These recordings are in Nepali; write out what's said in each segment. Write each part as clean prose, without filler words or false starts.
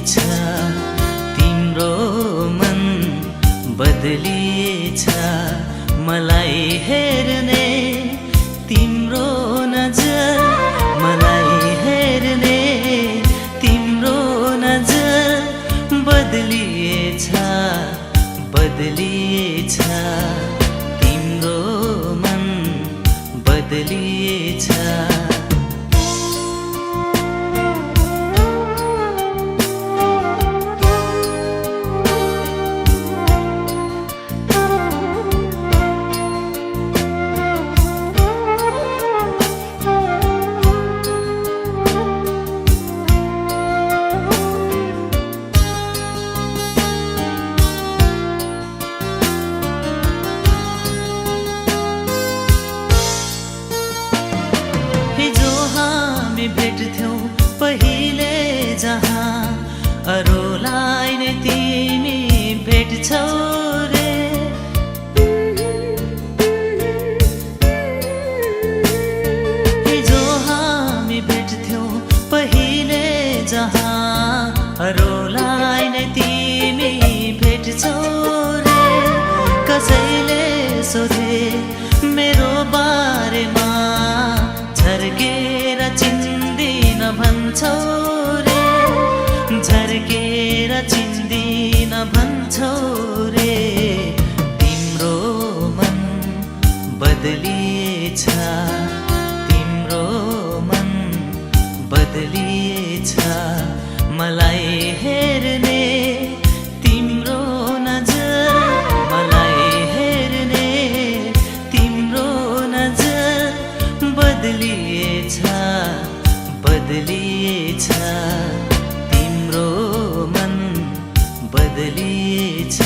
बदलिएछ तिम्रो मन बदलिएछ मलाई हेर्ने तिम्रो नजर मलाई हेर्ने तिम्रो नजर बदलिएछ बदलिएछ तिम्रो मन बदलिएछ भेट्थ्यौ पहिले जहाँ अरूलाई नै तिमी भेट्छौ रे हिजो हामी भेट्थ्यौ पहिले जहाँ अरूलाई नै तिमी भेट्छौ रे कसैले सोधे मेरो बारेमा झर्केर चिन्दिन भन्छौ रे झर्केर चिन्दिन भन्छौ रे तिम्रो मन बदलिएछ तिम्रो मन बदलिएछ मलाई हेर्ने तिम्रो नजर मलाई हेर्ने तिम्रो नजर बदलिएछ बदलिएछ तिम्रो मन बदलिएछ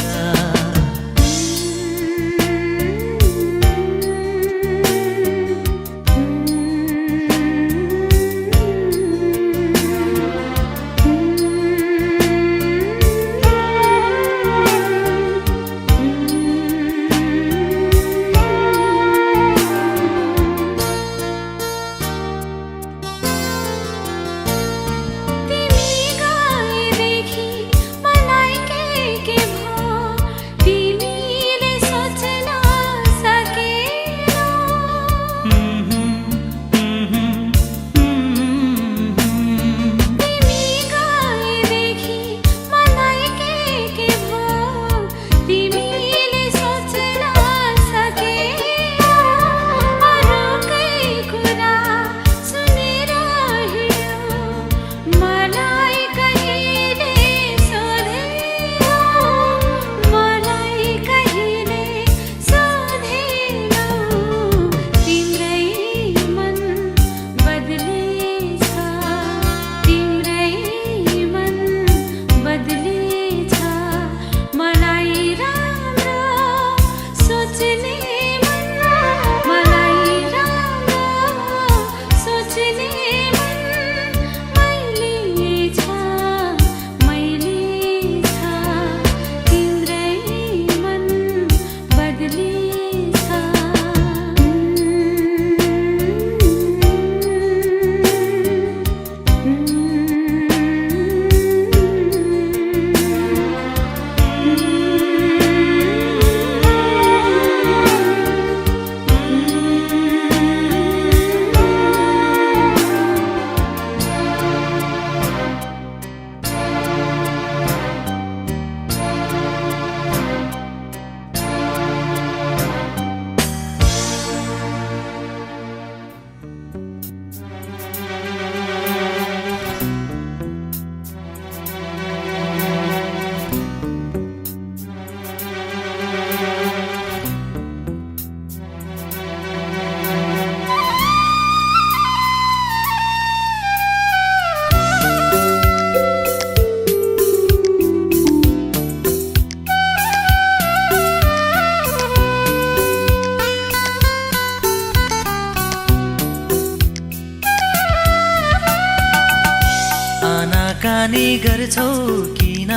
कानी गर्छौ किन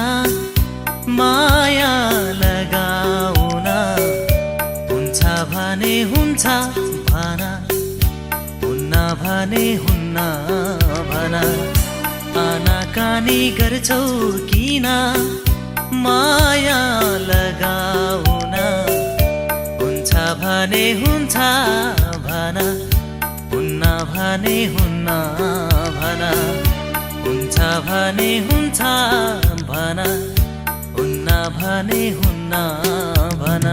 माया लगाउन हुन्छ भने हुन्छ भन हुन्न भने हुन्न भन आना कानी कानी गर्छौ किन माया लगाउन हुन्छ भने हुन्छ भन हुन्न भने हुन्न भन हुन्छ भने हुन्छ भन हुन्न भने हुन्न भन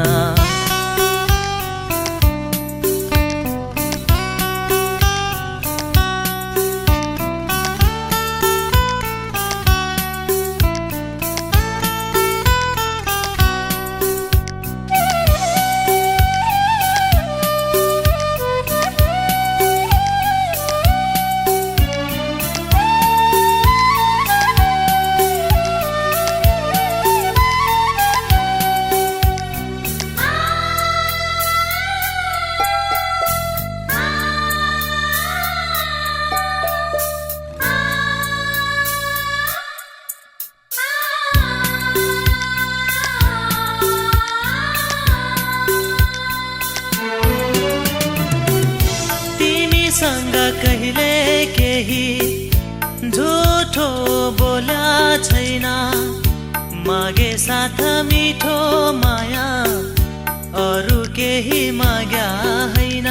सँग कहिले केही झुठो बोल्या छैन मागे साथ मिठो माया अरु केही माग्या हैन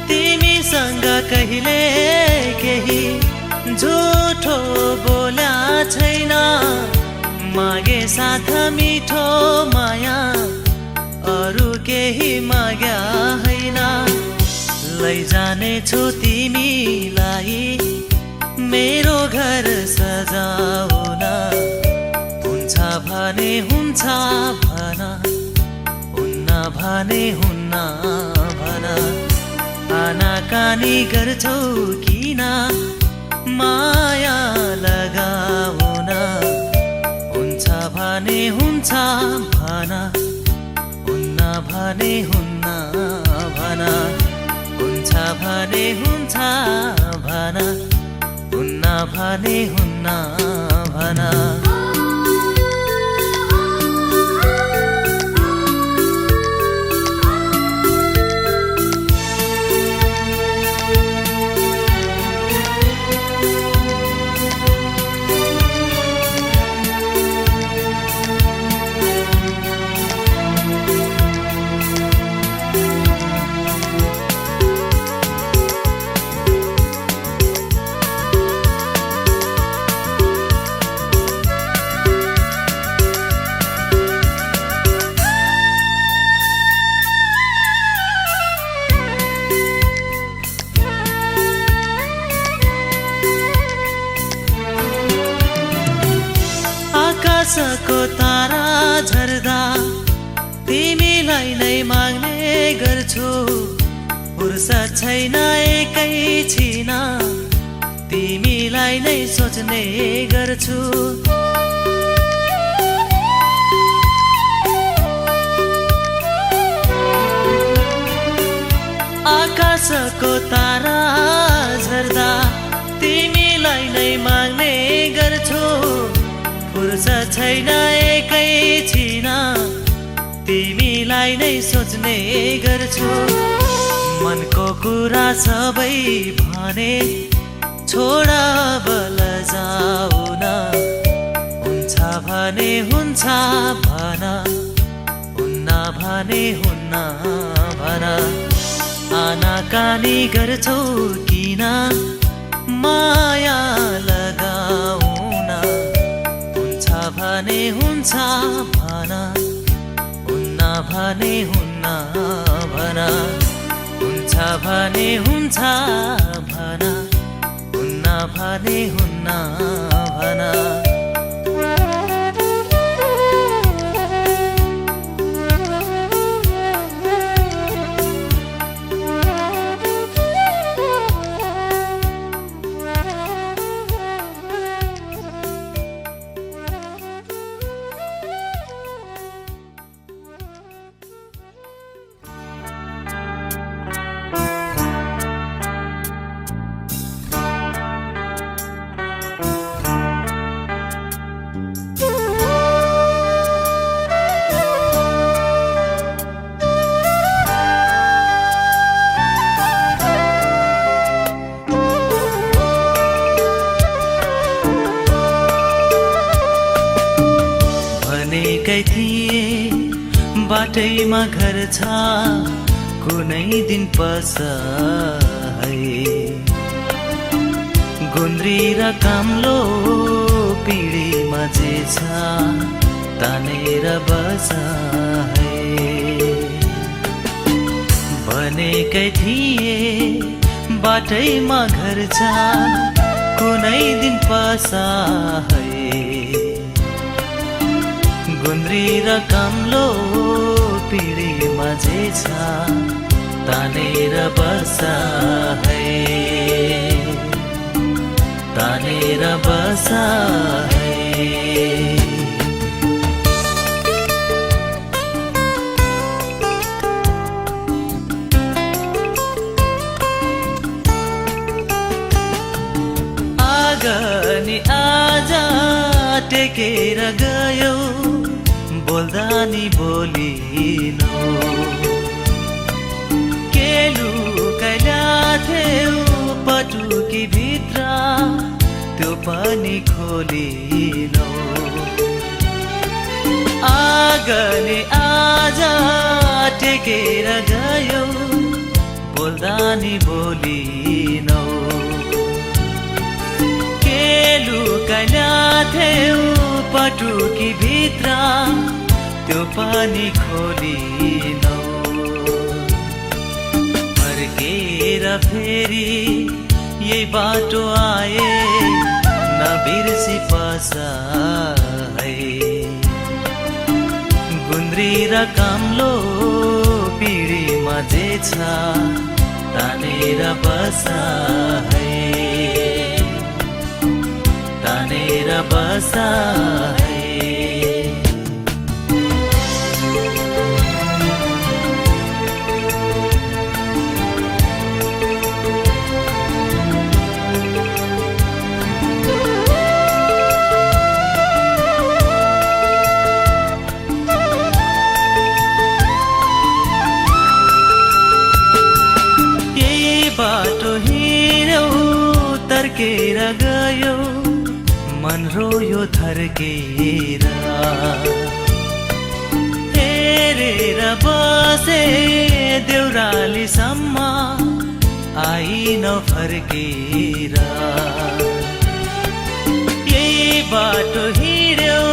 तिमीसँग कहिले केही झुठो बोल्या छैन मागे साथ मिठो माया अरु केही माग्या हैन लैजानेछु तिमीलाई मेरो घर सजाउन हुन्छ भने हुन्छ भन हुन्न भने हुन्न भन आनाकानी गर्छौ किन माया लगाउन हुन्छ भने हुन्छ भन हुन्न भने हुन्न भन हुन्छ भने हुन्छ भन हुन्न भने हुन्न भन आकाशको तारा झर्दा तिमीलाई नै माग्ने गर्छु फुर्सद छैन एकैछिन तिमीलाई नै सोच्ने गर्छु आकाशको तारा झर्दा तिमीलाई नै माग्ने गर्छु फुर्सद छैन एकैछिन तिमीलाई नै सोच्ने गर्छु मनको कुरा सबै भने छोड बल जाउन हुन्छ भने हुन्छ भन हुन्न भने हुन्न भन आनाकानी गर्छौ किन माया लगाउन हुन्छ भने हुन्छ भन हुन्न भने हुन्न भन हुन्छ भने हुन्छ भन हुन्न भने हुन्न भन बाटैमा घर छ कुनै दिन पस है। गुन्द्री र काम्लो पिँढीमा जे छ तानेर बस है। भनेकै थिए बाटैमा घर छ कुनै दिन पस है। गुन्द्री र काम्लो पिँढीमा जे छ तानेर बस है। तानेर बस है। आगनी आज टेकेर गयो बोल्दा नि बोलिनो। के लुकाइला थियौ पटुकी भित्र त्यो पनि खोलिनो। आगनी आज टेकेर गयो बोल्दा नि बोलिनो। के लुकाइला थियौ पटुकी भित्र त्यो पनि खोलिनौ। फर्केर फेरि यही बाटो आए नबिर्सी पस है। गुन्द्री र काम्लो पिँढीमा जे छ तानेर बस है। तानेर बस है। बाटो हिँड्यौ तर्केर गयो मन रोयो थर्केर। हेरेर बसे देउरालीसम्म आइन फर्केर। यही बाटो हिँड्यौ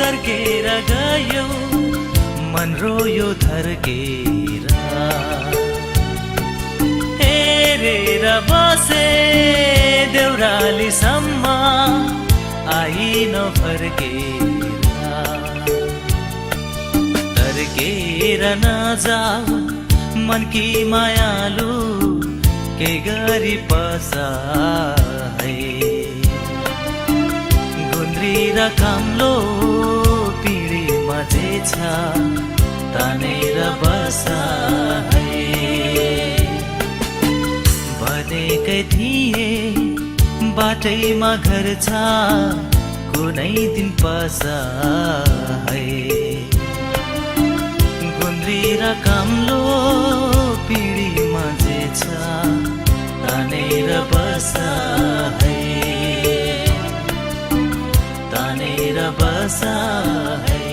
तर्केर गयो मन रोयो थर्केर। हेरेर बसे देउरालीसम्म आइन फर्केर। तर्केर नजाऊ मनकी मायालु के गरी पस है। गुन्द्री र काम्लो पिँढीमा जे छ तानेर बस है। भनेकै थिए बाटैमा घर छ कुनै दिन पस है। गुन्द्री र काम्लो पिँढीमा जे छ तानेर बस है। तानेर बस है।